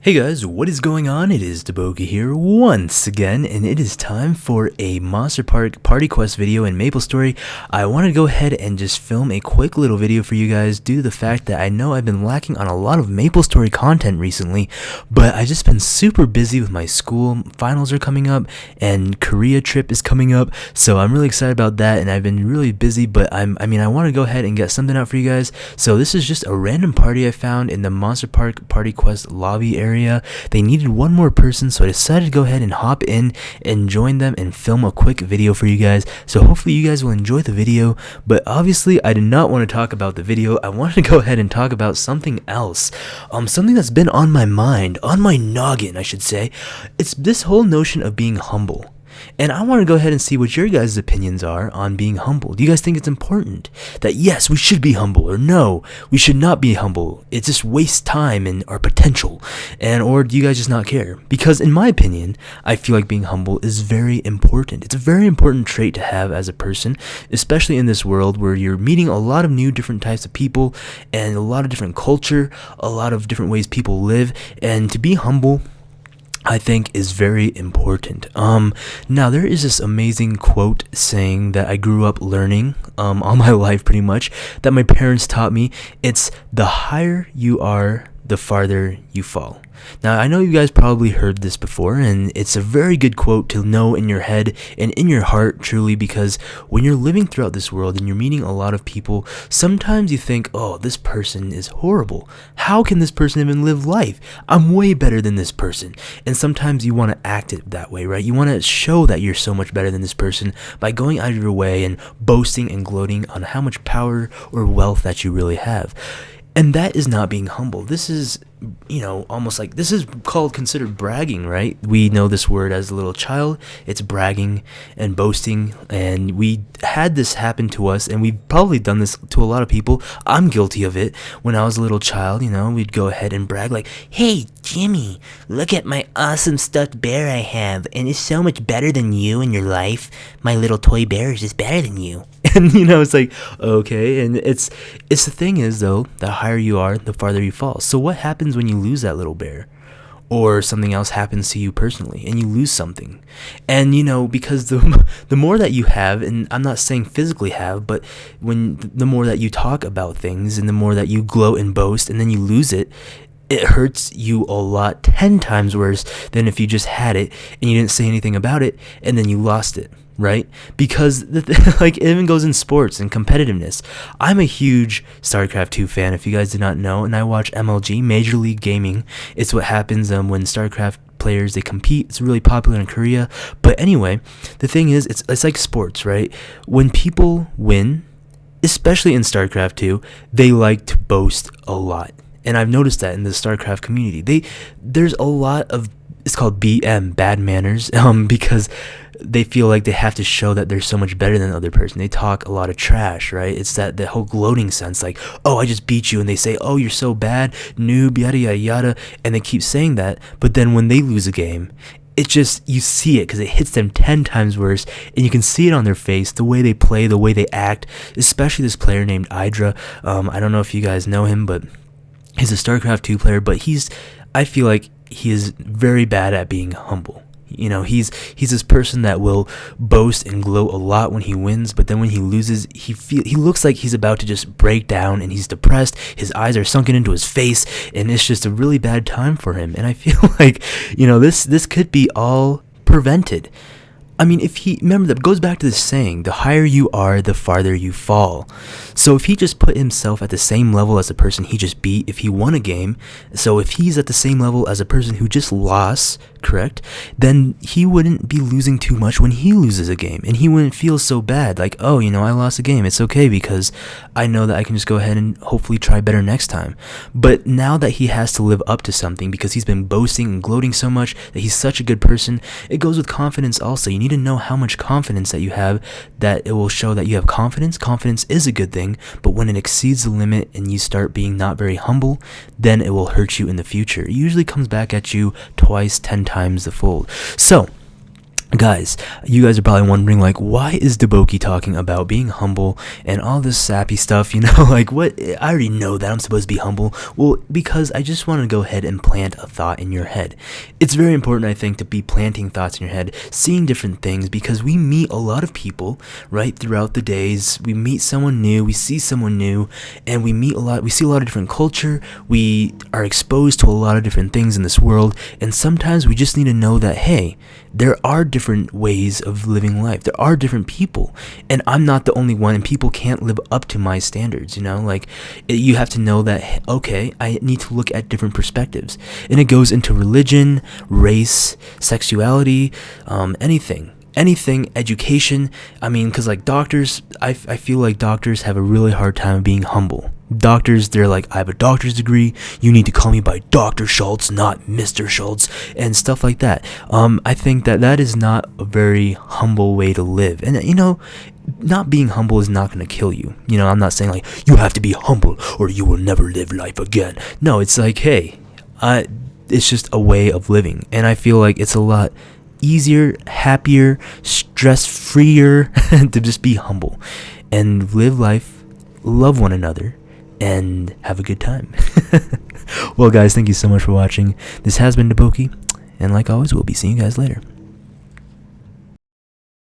Hey guys, what is going on? It is DaBoki here once again, and it is time for a Monster Park Party Quest video in MapleStory. I want to go ahead and just film a quick little video for you guys due to the fact that I know I've been lacking on a lot of MapleStory content recently, but I've just been super busy with my school. Finals are coming up, and Korea trip is coming up, so I'm really excited about that, and I've been really busy, but I want to go ahead and get something out for you guys. So this is just a random party I found in the Monster Park Party Quest lobby area. They needed one more person, so I decided to go ahead and hop in and join them and film a quick video for you guys. So hopefully you guys will enjoy the video, but obviously I did not want to talk about the video. I wanted to go ahead and talk about something else, something that's been on my mind, on my noggin I should say. It's this whole notion of being humble. And I want to go ahead and see what your guys' opinions are on being humble. Do you guys think it's important that yes, we should be humble, or no, we should not be humble? It just wastes time and our potential. Or do you guys just not care? Because in my opinion, I feel like being humble is very important. It's a very important trait to have as a person, especially in this world where you're meeting a lot of new different types of people and a lot of different culture, a lot of different ways people live, and to be humble, I think, is very important. Now there is this amazing quote saying that I grew up learning all my life pretty much, that my parents taught me. It's the higher you are, the farther you fall. Now I know you guys probably heard this before, and it's a very good quote to know in your head and in your heart truly, because when you're living throughout this world and you're meeting a lot of people, sometimes you think, oh, this person is horrible. How can this person even live life? I'm way better than this person. And sometimes you want to act it that way, right? You want to show that you're so much better than this person by going out of your way and boasting and gloating on how much power or wealth that you really have. And that is not being humble. This is, almost like, this is considered bragging, right? We know this word as a little child. It's bragging and boasting, and we had this happen to us, and we've probably done this to a lot of people. I'm guilty of it. When I was a little child, we'd go ahead and brag like, hey, Jimmy, look at my awesome stuffed bear I have, and it's so much better than you in your life. My little toy bear is just better than you. And it's like, okay, and it's the thing is though, the higher you are, the farther you fall. So what happens when you lose that little bear, or something else happens to you personally and you lose something? And because the more that you have, and I'm not saying physically have, but the more that you talk about things and the more that you gloat and boast and then you lose it, it hurts you a lot, 10 times worse than if you just had it and you didn't say anything about it and then you lost it, right? Because like, it even goes in sports and competitiveness. I'm a huge StarCraft 2 fan, if you guys did not know, and I watch MLG, Major League Gaming. It's what happens when StarCraft players, they compete. It's really popular in Korea. But anyway, the thing is, it's like sports, right? When people win, especially in StarCraft 2, they like to boast a lot. And I've noticed that in the StarCraft community. There's a lot of, it's called BM, bad manners, because they feel like they have to show that they're so much better than the other person. They talk a lot of trash, right? It's that whole gloating sense, like, oh, I just beat you, and they say, oh, you're so bad, noob, yada, yada, yada, and they keep saying that, but then when they lose a game, it just, you see it because it hits them 10 times worse, and you can see it on their face, the way they play, the way they act, especially this player named Idra. I don't know if you guys know him, but he's a StarCraft 2 player, but I feel like he is very bad at being humble. He's this person that will boast and gloat a lot when he wins, but then when he loses, he looks like he's about to just break down, and he's depressed. His eyes are sunken into his face, and it's just a really bad time for him. And I feel like, this could be all prevented. Remember, that goes back to the saying, the higher you are, the farther you fall. So if he just put himself at the same level as the person he just beat, if he won a game, so if he's at the same level as a person who just lost, correct, then he wouldn't be losing too much when he loses a game, and he wouldn't feel so bad, like, oh, I lost a game, it's okay, because I know that I can just go ahead and hopefully try better next time. But now that he has to live up to something, because he's been boasting and gloating so much that he's such a good person, it goes with confidence also. You need to know how much confidence that you have, that it will show that you have confidence. Confidence is a good thing, but when it exceeds the limit and you start being not very humble, then it will hurt you in the future. It usually comes back at you twice, 10 times the fold. So Guys, you guys are probably wondering, like, why is DaBoki talking about being humble and all this sappy stuff, you know? Like, what? I already know that I'm supposed to be humble. Well, because I just want to go ahead and plant a thought in your head. It's very important, I think, to be planting thoughts in your head, seeing different things, because we meet a lot of people, right, throughout the days. We meet someone new, we see someone new, and we see a lot of different culture. We are exposed to a lot of different things in this world, and sometimes we just need to know that, hey, there are different ways of living life. There are different people, and I'm not the only one, and people can't live up to my standards, you know? Like, you have to know that, okay, I need to look at different perspectives, and it goes into religion, race, sexuality, anything, education. I mean, because like doctors, I feel like doctors have a really hard time being humble. Doctors, they're like, I have a doctor's degree, you need to call me by Dr. Schultz, not Mr. Schultz, and stuff like that. I think that is not a very humble way to live. And you know, not being humble is not going to kill you. You know, I'm not saying like, you have to be humble or you will never live life again. No, it's like, hey, it's just a way of living. And I feel like it's a lot easier, happier, stress-freer to just be humble and live life, love one another, and have a good time. Well, guys, thank you so much for watching. This has been DaBoki, and like always, we'll be seeing you guys later.